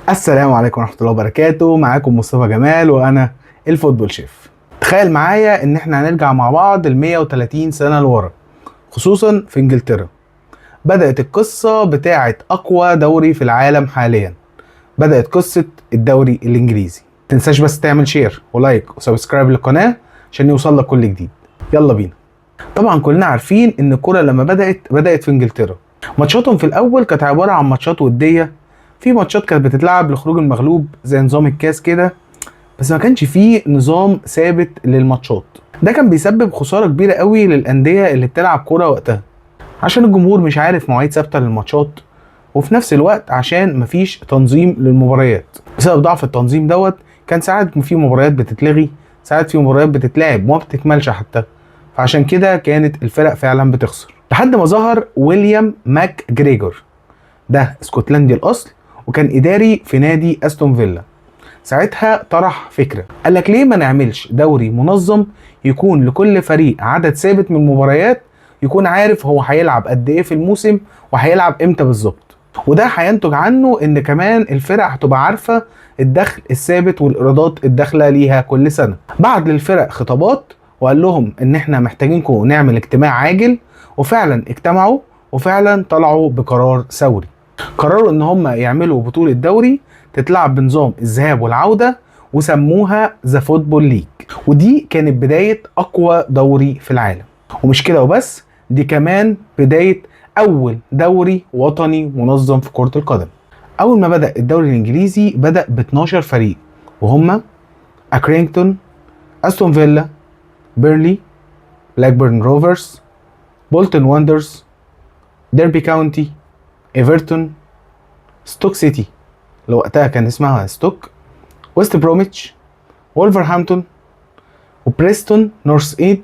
السلام عليكم ورحمة الله وبركاته. معاكم مصطفى جمال وأنا الفوتبول شيف. تخيل معايا إن إحنا هنرجع مع بعض 130 سنة لورا، خصوصا في إنجلترا. بدأت القصة بتاعة أقوى دوري في العالم حاليا. بدأت قصة الدوري الإنجليزي. متنساش بس تعمل شير ولايك وسبسكرايب للقناة عشان يوصل لك كل جديد. يلا بينا. طبعا كلنا عارفين إن الكرة لما بدأت في إنجلترا. ماتشاتهم في الأول كانت عبارة عن ماتشات ودية، في ماتشات كانت بتتلعب لخروج المغلوب زي نظام الكاس كده، بس ما كانش فيه نظام ثابت للماتشات. ده كان بيسبب خسارة كبيرة قوي للأندية اللي بتلعب كرة وقتها، عشان الجمهور مش عارف مواعيد ثابتة للماتشات، وفي نفس الوقت عشان مفيش تنظيم للمباريات. بسبب ضعف التنظيم دوت كان ساعات في مباريات بتتلغي، ساعات في مباريات بتتلعب وما بتكملش حتى، فعشان كده كانت الفرق فعلا بتخسر. لحد ما ظهر ويليام ماك جريجور، ده اسكتلندي الأصل وكان إداري في نادي أستون فيلا. ساعتها طرح فكرة، قالك ليه ما نعملش دوري منظم يكون لكل فريق عدد ثابت من المباريات، يكون عارف هو هيلعب قد ايه في الموسم وهيلعب امتى بالظبط، وده هينتج عنه ان كمان الفرق هتبقى عارفة الدخل الثابت والايرادات الداخلة ليها كل سنة. بعت للفرق خطابات وقال لهم ان احنا محتاجينكم نعمل اجتماع عاجل، وفعلا اجتمعوا وفعلا طلعوا بقرار ثوري. قرروا ان هم يعملوا بطولة دوري تتلعب بنظام الذهاب والعودة، وسموها ذا فوتبول ليج، ودي كانت بداية اقوى دوري في العالم. ومش كده وبس، دي كمان بداية اول دوري وطني منظم في كرة القدم. اول ما بدأ الدوري الانجليزي بدأ ب 12 فريق، وهم اكرينغتون، استون فيلا، بيرلي، بلاكبيرن روفرز، بولتون واندرز، ديربي كاونتي، ايفرتون، ستوك سيتي اللي وقتها كان اسمها ستوك، ويست بروميتش، وولفرهامبتون، وبريستون نورث ايد،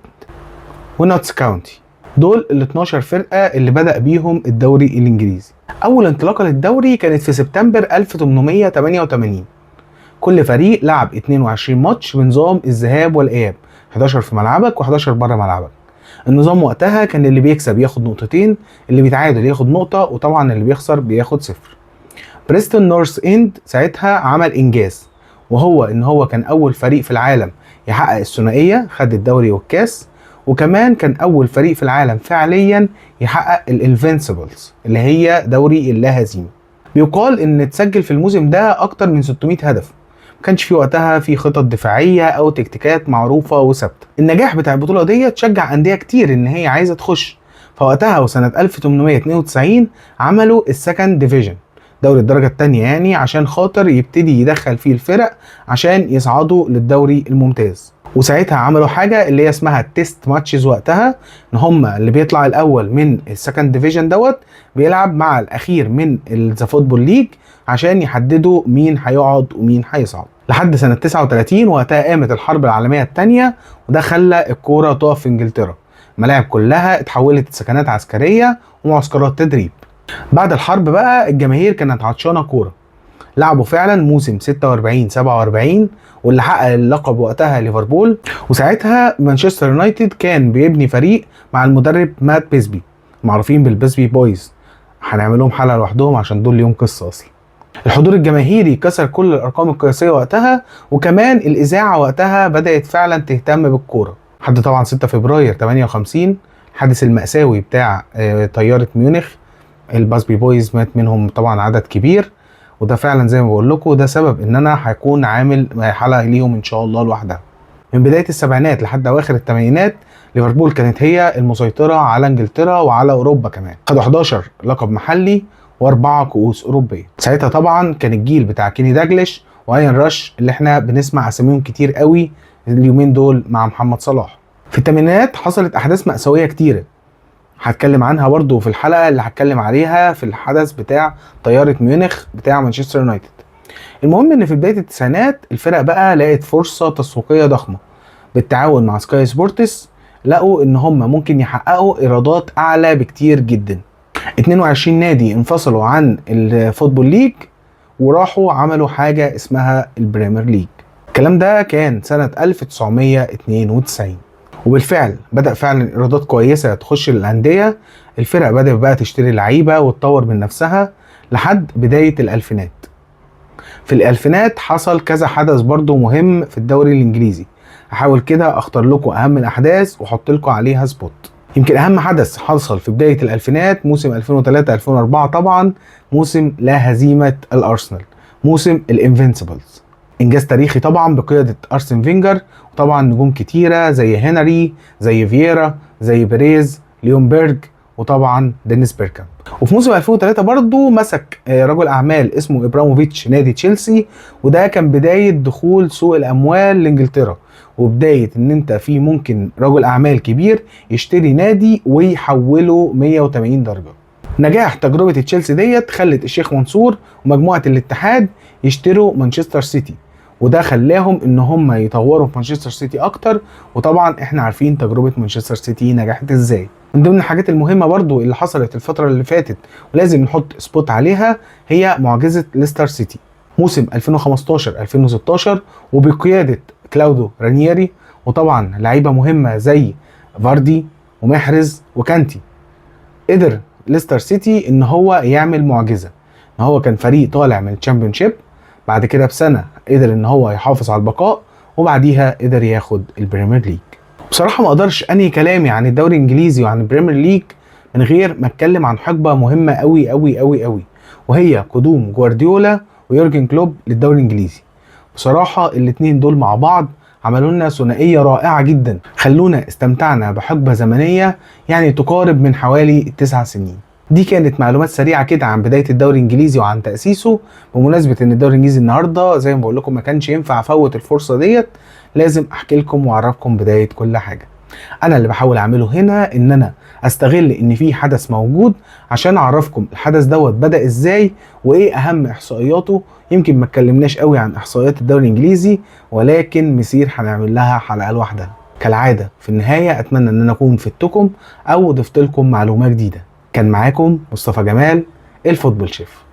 ونوتس كاونتي. دول ال 12 فرقة اللي بدأ بيهم الدوري الإنجليزي. أول انطلاقة للدوري كانت في سبتمبر 1888. كل فريق لعب 22 ماتش بنظام الذهاب والإياب، 11 في ملعبك و11 بره ملعبك. النظام وقتها كان اللي بيكسب ياخد نقطتين، اللي بيتعادل ياخد نقطة، وطبعا اللي بيخسر بياخد 0. بريستون نورث اند ساعتها عمل انجاز، وهو ان هو كان اول فريق في العالم يحقق الثنائيه، خد الدوري والكاس، وكمان كان اول فريق في العالم فعليا يحقق الانفنسبلز اللي هي دوري اللا هزيمه. بيقال ان اتسجل في الموسم ده اكتر من 600 هدف. ما كانش في وقتها في خطط دفاعيه او تكتيكات معروفه وثابته. النجاح بتاع البطوله دي تشجع انديه كتير ان هي عايزه تخش، فوقتها وسنه 1892 عملوا السكند ديفيجن، دوري الدرجة التانية يعني، عشان خاطر يبتدي يدخل فيه الفرق عشان يصعدوا للدوري الممتاز. وساعتها عملوا حاجة اللي هي اسمها التيست ماتشز، وقتها ان هم اللي بيطلع الاول من السكند ديفيجن دوت بيلعب مع الاخير من الذا فوتبول ليج عشان يحددوا مين هيقعد ومين هيصعد. لحد سنة 39 وقتها قامت الحرب العالمية التانية، وده خلى الكورة تقف في انجلترا. الملاعب كلها اتحولت لسكنات عسكرية ومعسكرات تدريب. بعد الحرب بقى الجماهير كانت عطشانه كوره. لعبوا فعلا موسم 46 47 واللي حقق اللقب وقتها ليفربول. وساعتها مانشستر يونايتد كان بيبني فريق مع المدرب مات بيسبي، معروفين بالبيسبي بويز. هنعمل لهم حلقه لوحدهم عشان دول ليهم قصه اصلا. الحضور الجماهيري كسر كل الارقام القياسيه وقتها، وكمان الاذاعه وقتها بدات فعلا تهتم بالكوره. لحد طبعا 6 فبراير 58 الحادث المأساوي بتاع طياره ميونخ، الباسبي بويز مات منهم طبعا عدد كبير، وده فعلا زي ما بقول لكم ده سبب ان انا هكون عامل حلقه ليهم ان شاء الله لوحدها. من بدايه السبعينات لحد اواخر الثمانينات ليفربول كانت هي المسيطره على انجلترا وعلى اوروبا. كمان خدوا 11 لقب محلي و4 كؤوس اوروبيه. ساعتها طبعا كان الجيل بتاع كيني داجلش واين راش اللي احنا بنسمع اساميهم كتير قوي اليومين دول مع محمد صلاح. في الثمانينات حصلت احداث مأساويه كتيره، هتكلم عنها برضو في الحلقة اللي هتكلم عليها في الحدث بتاع طيارة ميونخ بتاع مانشستر يونايتد. المهم ان في بداية التسعينات الفرق بقى لقت فرصة تسويقية ضخمة بالتعاون مع سكاي سبورتس. لقوا ان هم ممكن يحققوا ايرادات اعلى بكتير جدا. 22 نادي انفصلوا عن الفوتبول ليج وراحوا عملوا حاجة اسمها البريمير ليج. الكلام ده كان سنة 1992، وبالفعل بدأ فعلا ايرادات كويسة تخش للأندية. الفرق بدأت بقى تشتري لعيبة وتطور من نفسها لحد بداية الألفينات. في الألفينات حصل كذا حدث برضو مهم في الدوري الإنجليزي، هحاول كده أختار لكم أهم الأحداث وأحط لكم عليها سبوت. يمكن أهم حدث حصل في بداية الألفينات موسم 2003-2004 طبعا، موسم لا هزيمة الأرسنال، موسم الانفينسيبلز. إنجاز تاريخي طبعا بقيادة أرسن فينجر، وطبعا نجوم كتيرة زي هنري، زي فييرا، زي بيريز، ليون بيرج، وطبعا دينيس بيركامب. وفي موسم 2003 برضو مسك رجل اعمال اسمه ابراموفيتش نادي تشيلسي، وده كان بدايه دخول سوق الاموال لانجلترا، وبدايه ان انت في ممكن رجل اعمال كبير يشتري نادي ويحوله 180 درجه. نجاح تجربه تشيلسي ديت خلت الشيخ منصور ومجموعه الاتحاد يشتروا مانشستر سيتي، وده خلاهم ان هم يطوروا في مانشستر سيتي اكتر. وطبعا احنا عارفين تجربه مانشستر سيتي نجحت ازاي. من ضمن الحاجات المهمه برضو اللي حصلت الفتره اللي فاتت ولازم نحط سبوت عليها هي معجزه ليستر سيتي موسم 2015-2016 وبقياده كلاودو رانييري، وطبعا لعيبه مهمه زي فاردي ومحرز وكانتي. قدر ليستر سيتي ان هو يعمل معجزه، ان هو كان فريق طالع من الشامبيونشيب، بعد كده بسنه قدر ان هو يحافظ على البقاء، وبعديها قدر ياخد البريمير ليج. بصراحه ما اقدرش انهي كلامي عن الدوري الانجليزي وعن البريمير ليج من غير ما اتكلم عن حقبه مهمه قوي قوي قوي قوي، وهي قدوم جوارديولا ويورجن كلوب للدوري الانجليزي. بصراحه الاتنين دول مع بعض عملوا لنا ثنائيه رائعه جدا، خلونا استمتعنا بحقبه زمنيه يعني تقارب من حوالي 9 سنين. دي كانت معلومات سريعه كده عن بدايه الدوري الانجليزي وعن تاسيسه. بمناسبه ان الدوري الانجليزي النهارده زي ما بقول لكم ما كانش ينفع افوت الفرصه ديت، لازم احكي لكم واعرفكم بدايه كل حاجه. انا اللي بحاول اعمله هنا ان انا استغل ان في حدث موجود عشان اعرفكم الحدث دوت بدا ازاي وايه اهم احصائياته. يمكن ما اتكلمناش قوي عن احصائيات الدوري الانجليزي، ولكن مسير هنعمل لها حلقه لوحدها. كالعاده في النهايه اتمنى ان انا اكون فدتكم او ضفت لكم معلومه جديده. كان معاكم مصطفى جمال الفوتبول شيف.